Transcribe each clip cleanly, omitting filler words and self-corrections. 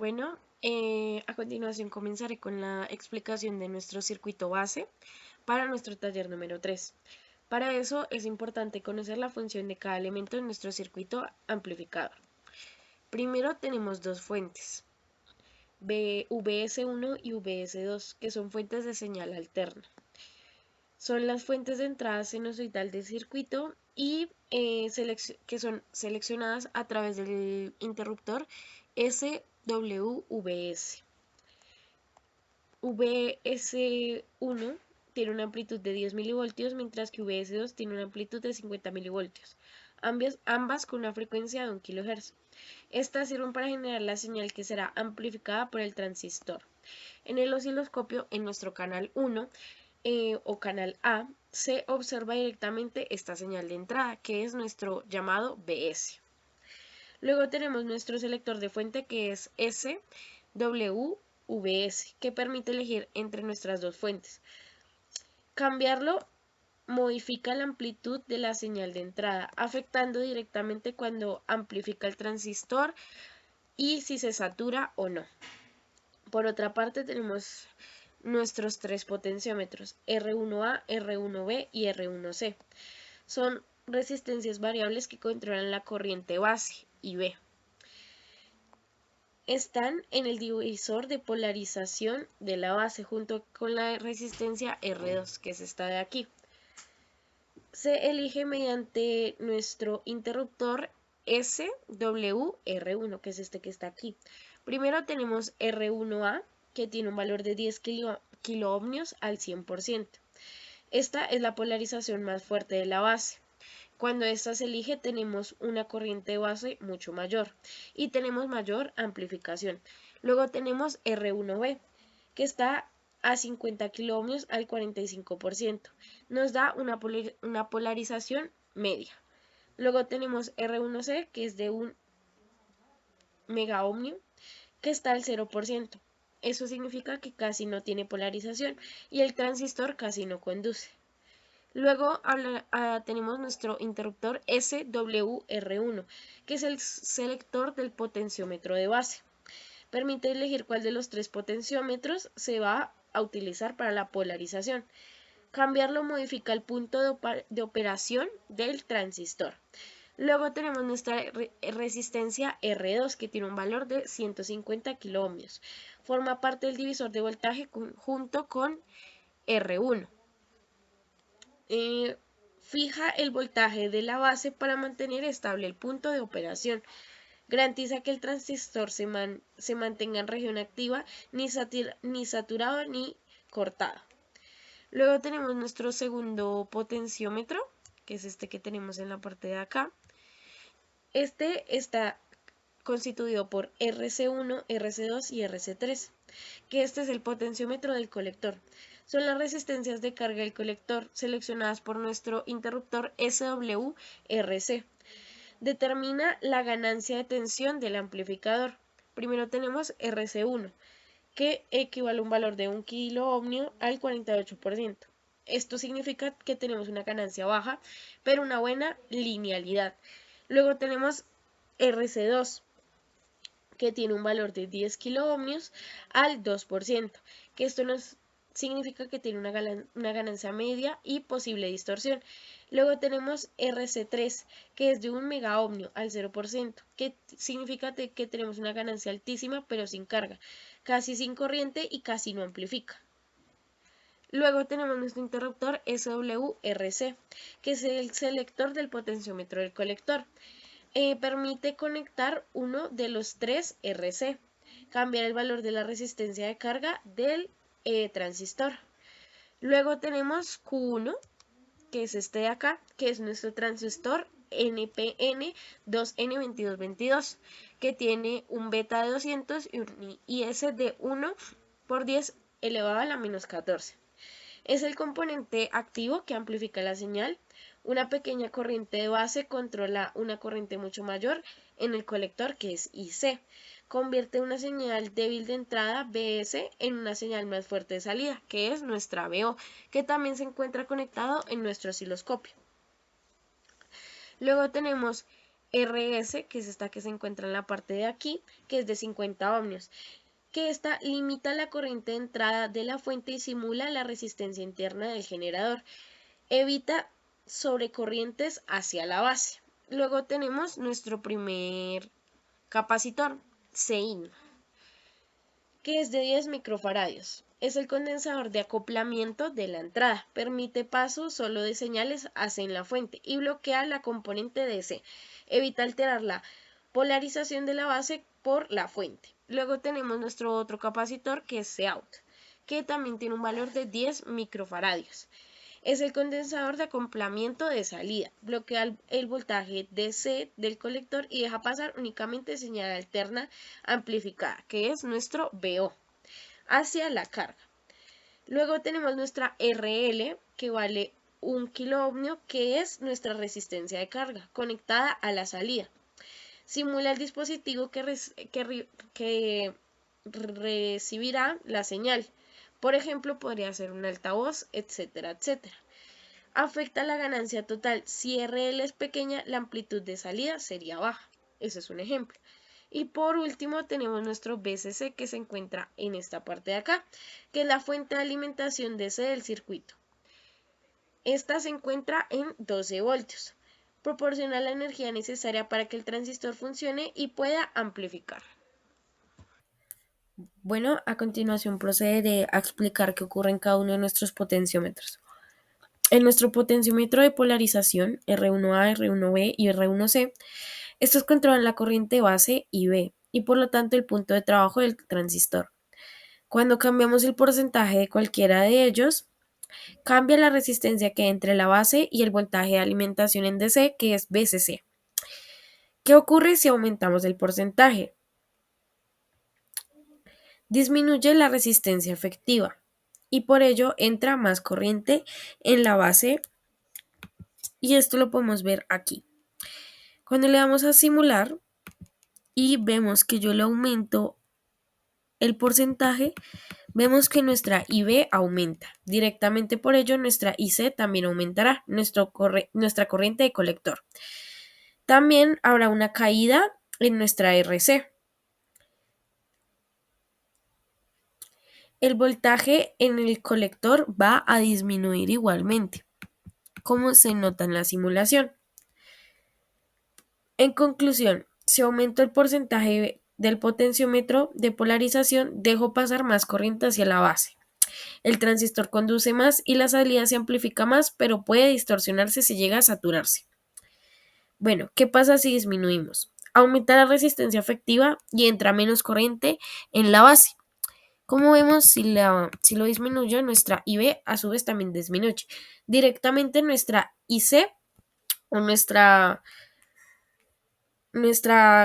Bueno, a continuación comenzaré con la explicación de nuestro circuito base para nuestro taller número 3. Para eso es importante conocer la función de cada elemento en nuestro circuito amplificador. Primero tenemos dos fuentes, VS1 y VS2, que son fuentes de señal alterna. Son las fuentes de entrada sinusoidal del circuito y que son seleccionadas a través del interruptor SWVS. VS1 tiene una amplitud de 10 milivoltios, mientras que VS2 tiene una amplitud de 50 milivoltios, ambas con una frecuencia de 1 kHz. Estas sirven para generar la señal que será amplificada por el transistor. En el osciloscopio, en nuestro canal 1 o canal A, se observa directamente esta señal de entrada, que es nuestro llamado BS. Luego tenemos nuestro selector de fuente, que es SWVS, que permite elegir entre nuestras dos fuentes. Cambiarlo modifica la amplitud de la señal de entrada, afectando directamente cuando amplifica el transistor y si se satura o no. Por otra parte, tenemos nuestros tres potenciómetros, R1A, R1B y R1C. Son resistencias variables que controlan la corriente base y B. Están en el divisor de polarización de la base junto con la resistencia R2, que es esta de aquí. Se elige mediante nuestro interruptor SWR1, que es este que está aquí. Primero tenemos R1A, que tiene un valor de 10 kiloohmios al 100%. Esta es la polarización más fuerte de la base. Cuando esta se elige tenemos una corriente de base mucho mayor y tenemos mayor amplificación. Luego tenemos R1B, que está a 50 kiloohmios al 45%. Nos da una polarización media. Luego tenemos R1C, que es de 1 megaohmio, que está al 0%. Eso significa que casi no tiene polarización y el transistor casi no conduce. Luego tenemos nuestro interruptor SWR1, que es el selector del potenciómetro de base. Permite elegir cuál de los tres potenciómetros se va a utilizar para la polarización. Cambiarlo modifica el punto de operación del transistor. Luego tenemos nuestra resistencia R2, que tiene un valor de 150 kiloohmios. Forma parte del divisor de voltaje junto con R1. Fija el voltaje de la base para mantener estable el punto de operación. Garantiza que el transistor se mantenga en región activa, ni saturado ni cortado. Luego tenemos nuestro segundo potenciómetro, que es este que tenemos en la parte de acá. Este está constituido por RC1, RC2 y RC3, que este es el potenciómetro del colector. Son las resistencias de carga del colector seleccionadas por nuestro interruptor SWRC. Determina la ganancia de tensión del amplificador. Primero tenemos RC1, que equivale a un valor de 1 kiloohmio al 48%. Esto significa que tenemos una ganancia baja, pero una buena linealidad. Luego tenemos RC2, que tiene un valor de 10 kiloohmios al 2%, que esto nos significa que tiene una ganancia media y posible distorsión. Luego tenemos RC3, que es de 1 megaohmio al 0%, que significa que tenemos una ganancia altísima pero sin carga, casi sin corriente y casi no amplifica. Luego tenemos nuestro interruptor SWRC, que es el selector del potenciómetro del colector. Permite conectar uno de los tres RC, cambiar el valor de la resistencia de carga del transistor. Luego tenemos Q1, que es este de acá, que es nuestro transistor NPN 2N2222, que tiene un beta de 200 y un IS de 1 por 10 elevado a la menos 14. Es el componente activo que amplifica la señal. Una pequeña corriente de base controla una corriente mucho mayor en el colector, que es IC. Convierte una señal débil de entrada, BS, en una señal más fuerte de salida, que es nuestra BO, que también se encuentra conectado en nuestro osciloscopio. Luego tenemos RS, que es esta que se encuentra en la parte de aquí, que es de 50 ohmios, que esta limita la corriente de entrada de la fuente y simula la resistencia interna del generador. Evita sobrecorrientes hacia la base. Luego tenemos nuestro primer capacitor, CIN, que es de 10 microfaradios. Es el condensador de acoplamiento de la entrada. Permite paso solo de señales AC en la fuente y bloquea la componente DC. Evita alterar la polarización de la base por la fuente. Luego tenemos nuestro otro capacitor que es Cout, que también tiene un valor de 10 microfaradios. Es el condensador de acoplamiento de salida. Bloquea el voltaje DC del colector y deja pasar únicamente señal alterna amplificada, que es nuestro VO, hacia la carga. Luego tenemos nuestra RL, que vale 1 kiloohmio, que es nuestra resistencia de carga, conectada a la salida. Simula el dispositivo que recibirá la señal. Por ejemplo, podría ser un altavoz, etcétera, etcétera. Afecta la ganancia total. Si RL es pequeña, la amplitud de salida sería baja. Ese es un ejemplo. Y por último tenemos nuestro BCC, que se encuentra en esta parte de acá, que es la fuente de alimentación DC del circuito. Esta se encuentra en 12 voltios. Proporciona la energía necesaria para que el transistor funcione y pueda amplificar. Bueno, a continuación procederé a explicar qué ocurre en cada uno de nuestros potenciómetros. En nuestro potenciómetro de polarización R1A, R1B y R1C, estos controlan la corriente base y B y por lo tanto el punto de trabajo del transistor. Cuando cambiamos el porcentaje de cualquiera de ellos, cambia la resistencia que hay entre la base y el voltaje de alimentación en DC, que es BCC. ¿Qué ocurre si aumentamos el porcentaje? Disminuye la resistencia efectiva y por ello entra más corriente en la base y esto lo podemos ver aquí. Cuando le damos a simular y vemos que yo le aumento el porcentaje, vemos que nuestra IB aumenta. Directamente por ello nuestra IC también aumentará, nuestra corriente de colector. También habrá una caída en nuestra RC. El voltaje en el colector va a disminuir igualmente, como se nota en la simulación. En conclusión, si aumento el porcentaje del potenciómetro de polarización, dejo pasar más corriente hacia la base. El transistor conduce más y la salida se amplifica más, pero puede distorsionarse si llega a saturarse. Bueno, ¿qué pasa si disminuimos? Aumenta la resistencia efectiva y entra menos corriente en la base. Como vemos, si lo disminuyo, nuestra IB a su vez también disminuye. Directamente nuestra IC o nuestra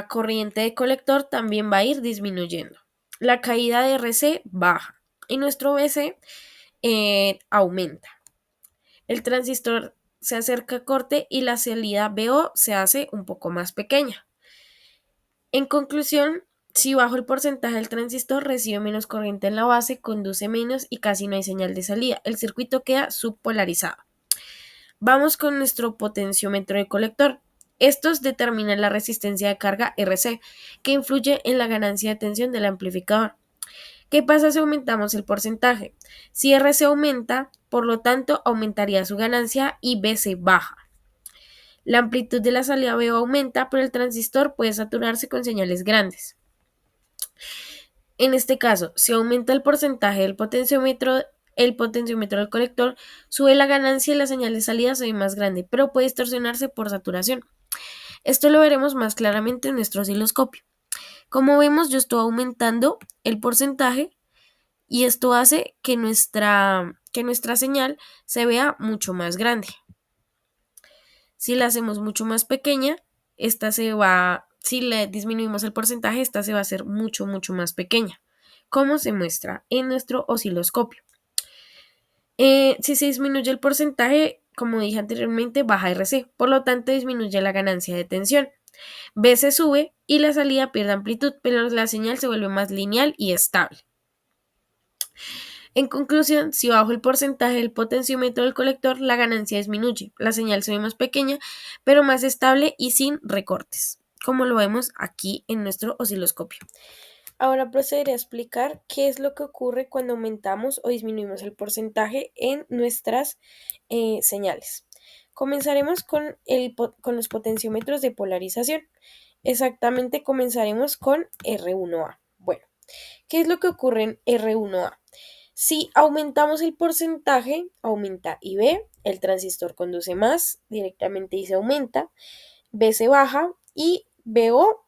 corriente de colector también va a ir disminuyendo. La caída de RC baja y nuestro BC aumenta. El transistor se acerca a corte y la salida BO se hace un poco más pequeña. En conclusión, si bajo el porcentaje del transistor, recibe menos corriente en la base, conduce menos y casi no hay señal de salida. El circuito queda subpolarizado. Vamos con nuestro potenciómetro de colector. Estos determinan la resistencia de carga RC, que influye en la ganancia de tensión del amplificador. ¿Qué pasa si aumentamos el porcentaje? Si RC aumenta, por lo tanto, aumentaría su ganancia y BC baja. La amplitud de la salida BO aumenta, pero el transistor puede saturarse con señales grandes. En este caso, si aumenta el porcentaje del potenciómetro, el potenciómetro del colector, sube la ganancia y la señal de salida se ve más grande, pero puede distorsionarse por saturación. Esto lo veremos más claramente en nuestro osciloscopio. Como vemos, yo estoy aumentando el porcentaje y esto hace que nuestra señal se vea mucho más grande. Si la hacemos mucho más pequeña, si le disminuimos el porcentaje, esta se va a hacer mucho, mucho más pequeña, como se muestra en nuestro osciloscopio. Si se disminuye el porcentaje, como dije anteriormente, baja RC, por lo tanto disminuye la ganancia de tensión. B se sube y la salida pierde amplitud, pero la señal se vuelve más lineal y estable. En conclusión, si bajo el porcentaje del potenciómetro del colector, la ganancia disminuye, la señal se ve más pequeña, pero más estable y sin recortes, como lo vemos aquí en nuestro osciloscopio. Ahora procederé a explicar qué es lo que ocurre cuando aumentamos o disminuimos el porcentaje en nuestras señales. Comenzaremos con los potenciómetros de polarización. Exactamente comenzaremos con R1A. Bueno, ¿qué es lo que ocurre en R1A? Si aumentamos el porcentaje, aumenta IB, el transistor conduce más, directamente I se aumenta, B se baja y BO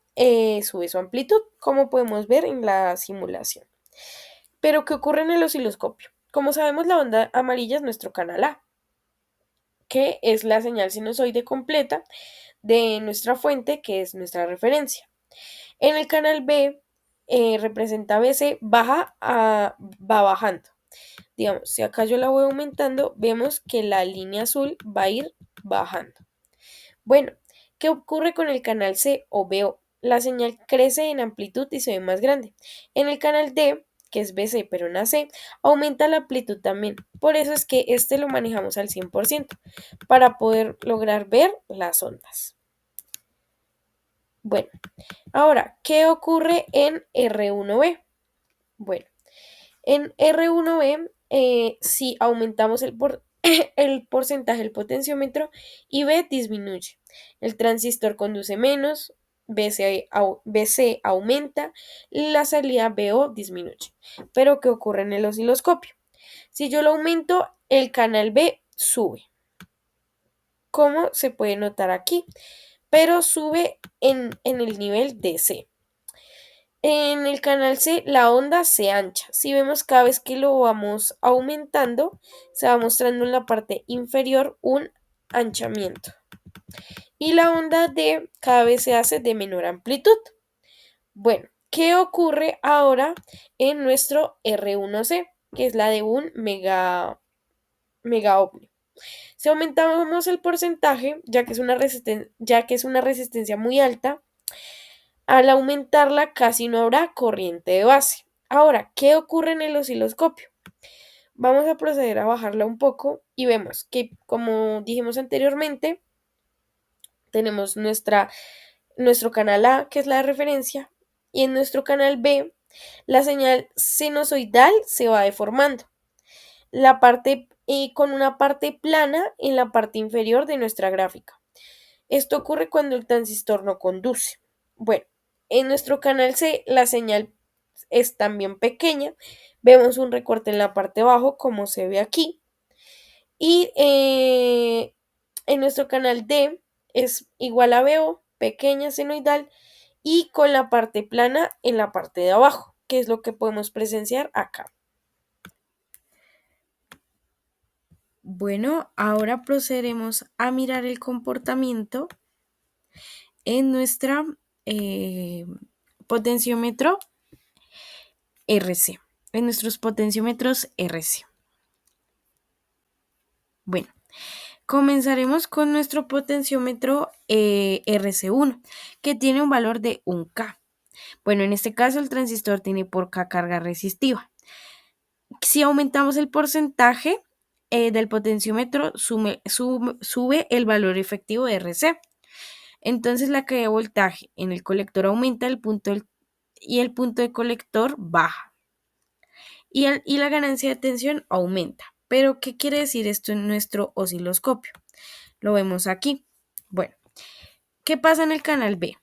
sube su amplitud, como podemos ver en la simulación. Pero, ¿qué ocurre en el osciloscopio? Como sabemos, la onda amarilla es nuestro canal A, que es la señal sinusoide completa de nuestra fuente, que es nuestra referencia. En el canal B, representa BC, va bajando. Digamos, si acá yo la voy aumentando, vemos que la línea azul va a ir bajando. Bueno, ¿qué ocurre con el canal C o BO? La señal crece en amplitud y se ve más grande. En el canal D, que es BC pero en AC, aumenta la amplitud también. Por eso es que este lo manejamos al 100% para poder lograr ver las ondas. Bueno, ahora, ¿qué ocurre en R1B? Bueno, en R1B, si aumentamos el porcentaje del potenciómetro, IB disminuye. El transistor conduce menos, BC aumenta, la salida BO disminuye. Pero, ¿qué ocurre en el osciloscopio? Si yo lo aumento, el canal B sube, como se puede notar aquí, pero sube en el nivel de C. En el canal C la onda se ancha. Si vemos cada vez que lo vamos aumentando, se va mostrando en la parte inferior un anchamiento. Y la onda D cada vez se hace de menor amplitud. Bueno, ¿qué ocurre ahora en nuestro R1C? Que es la de un megaohmio. Si aumentamos el porcentaje, ya que es una resistencia muy alta, al aumentarla casi no habrá corriente de base. Ahora, ¿qué ocurre en el osciloscopio? Vamos a proceder a bajarla un poco y vemos que, como dijimos anteriormente, tenemos nuestro canal A, que es la de referencia, y en nuestro canal B, la señal sinusoidal se va deformando. Con una parte plana en la parte inferior de nuestra gráfica. Esto ocurre cuando el transistor no conduce. Bueno, en nuestro canal C la señal es también pequeña. Vemos un recorte en la parte de abajo, como se ve aquí. Y en nuestro canal D es igual a BO, pequeña senoidal, y con la parte plana en la parte de abajo, que es lo que podemos presenciar acá. Bueno, ahora procederemos a mirar el comportamiento en nuestra potenciómetro RC, en nuestros potenciómetros RC. Bueno, comenzaremos con nuestro potenciómetro RC1, que tiene un valor de 1K. Bueno, en este caso el transistor tiene por K carga resistiva. Si aumentamos el porcentaje del potenciómetro, sube el valor efectivo de RC. Entonces la caída de voltaje en el colector aumenta y el punto de colector baja. Y la ganancia de tensión aumenta. Pero, ¿qué quiere decir esto en nuestro osciloscopio? Lo vemos aquí. Bueno, ¿qué pasa en el canal B?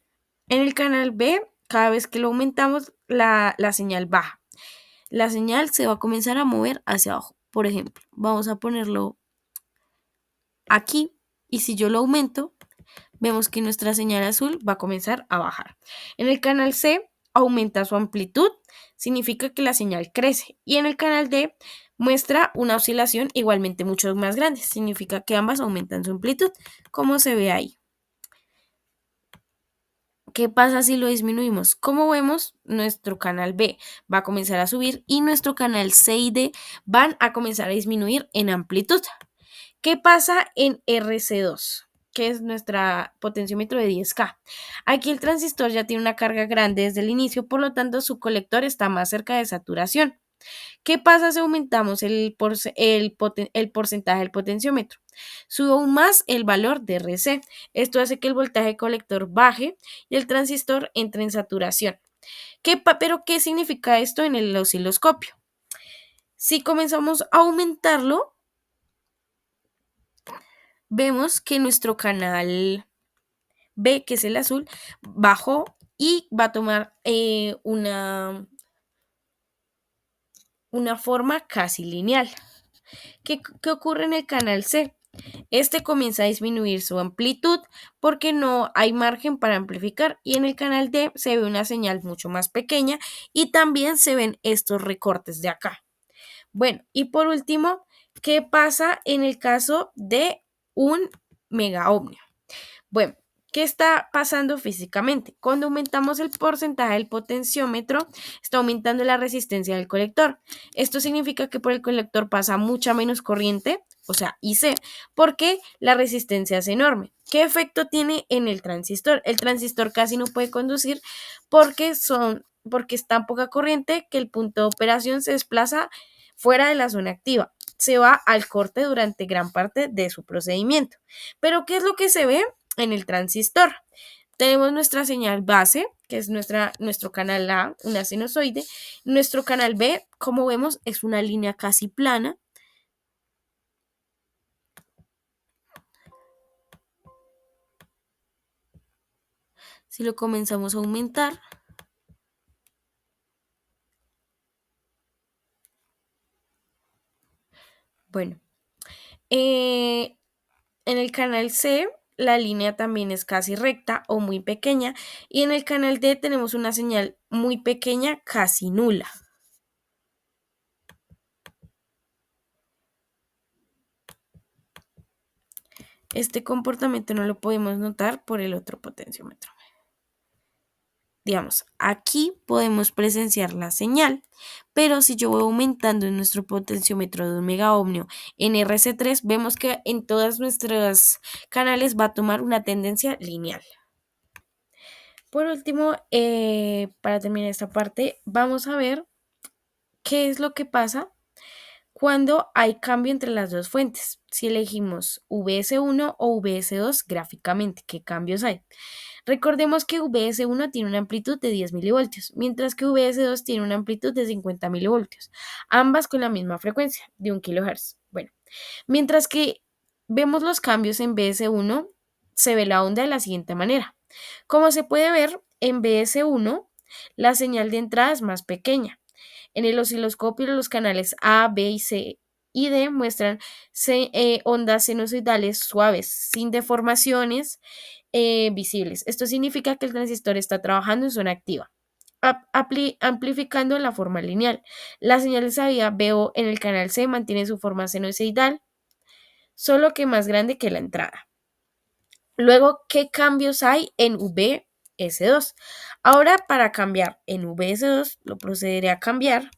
En el canal B, cada vez que lo aumentamos, la señal baja. La señal se va a comenzar a mover hacia abajo. Por ejemplo, vamos a ponerlo aquí y si yo lo aumento, vemos que nuestra señal azul va a comenzar a bajar. En el canal C aumenta su amplitud, significa que la señal crece. Y en el canal D muestra una oscilación igualmente mucho más grande, significa que ambas aumentan su amplitud, como se ve ahí. ¿Qué pasa si lo disminuimos? Como vemos, nuestro canal B va a comenzar a subir y nuestro canal C y D van a comenzar a disminuir en amplitud. ¿Qué pasa en RC2? Que es nuestro potenciómetro de 10K. Aquí el transistor ya tiene una carga grande desde el inicio, por lo tanto su colector está más cerca de saturación. ¿Qué pasa si aumentamos el porcentaje del potenciómetro? Sube aún más el valor de RC. Esto hace que el voltaje colector baje y el transistor entre en saturación. ¿Pero qué significa esto en el osciloscopio? Si comenzamos a aumentarlo, vemos que nuestro canal B, que es el azul, bajó y va a tomar una forma casi lineal. ¿Qué ocurre en el canal C? Este comienza a disminuir su amplitud porque no hay margen para amplificar, y en el canal D se ve una señal mucho más pequeña y también se ven estos recortes de acá. Bueno, y por último, ¿qué pasa en el caso de un mega ohmio? Bueno, ¿qué está pasando físicamente? Cuando aumentamos el porcentaje del potenciómetro, está aumentando la resistencia del colector. Esto significa que por el colector pasa mucha menos corriente, o sea, IC, porque la resistencia es enorme. ¿Qué efecto tiene en el transistor? El transistor casi no puede conducir porque es tan poca corriente que el punto de operación se desplaza fuera de la zona activa. Se va al corte durante gran parte de su procedimiento. Pero ¿qué es lo que se ve en el transistor? Tenemos nuestra señal base, que es nuestro canal A, una sinusoide. Nuestro canal B, como vemos, es una línea casi plana. Si lo comenzamos a aumentar, bueno, en el canal C la línea también es casi recta o muy pequeña, y en el canal D tenemos una señal muy pequeña, casi nula. Este comportamiento no lo podemos notar por el otro potenciómetro. Digamos, aquí podemos presenciar la señal, pero si yo voy aumentando en nuestro potenciómetro de un megaohmio en RC3, vemos que en todos nuestros canales va a tomar una tendencia lineal. Por último, para terminar esta parte, vamos a ver qué es lo que pasa cuando hay cambio entre las dos fuentes. Si elegimos VS1 o VS2 gráficamente, ¿qué cambios hay? Recordemos que VS1 tiene una amplitud de 10 milivoltios, mientras que VS2 tiene una amplitud de 50 milivoltios, ambas con la misma frecuencia, de 1 kHz. Bueno, mientras que vemos los cambios en VS1, se ve la onda de la siguiente manera. Como se puede ver, en VS1 la señal de entrada es más pequeña. En el osciloscopio los canales A, B y C y D muestran ondas sinusoidales suaves, sin deformaciones visibles. Esto significa que el transistor está trabajando en zona activa, amplificando la forma lineal. La señal de salida BO en el canal C mantiene su forma sinusoidal, solo que más grande que la entrada. Luego, ¿qué cambios hay en VS2? Ahora, para cambiar en VS2, lo procederé a cambiar.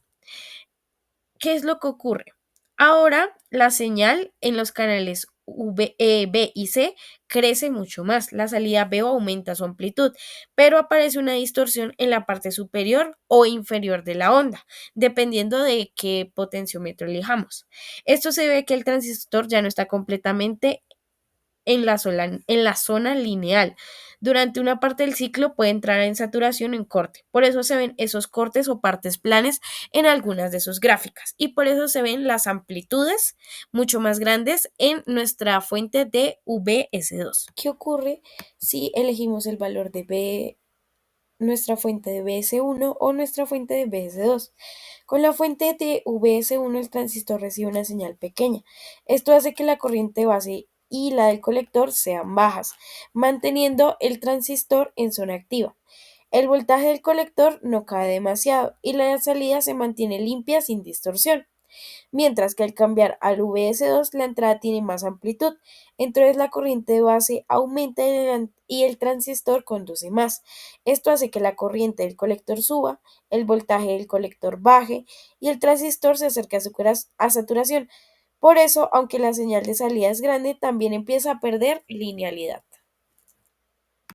¿Qué es lo que ocurre? Ahora la señal en los canales B y C crece mucho más. La salida B aumenta su amplitud, pero aparece una distorsión en la parte superior o inferior de la onda, dependiendo de qué potenciómetro elijamos. Esto se ve que el transistor ya no está completamente en la zona lineal. Durante una parte del ciclo puede entrar en saturación o en corte. Por eso se ven esos cortes o partes planas en algunas de sus gráficas. Y por eso se ven las amplitudes mucho más grandes en nuestra fuente de VS2. ¿Qué ocurre si elegimos el valor de nuestra fuente de VS1 o nuestra fuente de VS2? Con la fuente de VS1 el transistor recibe una señal pequeña. Esto hace que la corriente base y la del colector sean bajas, manteniendo el transistor en zona activa. El voltaje del colector no cae demasiado y la salida se mantiene limpia sin distorsión. Mientras que al cambiar al VS2 la entrada tiene más amplitud, entonces la corriente de base aumenta y el transistor conduce más. Esto hace que la corriente del colector suba, el voltaje del colector baje y el transistor se acerque a saturación. Por eso, aunque la señal de salida es grande, también empieza a perder linealidad.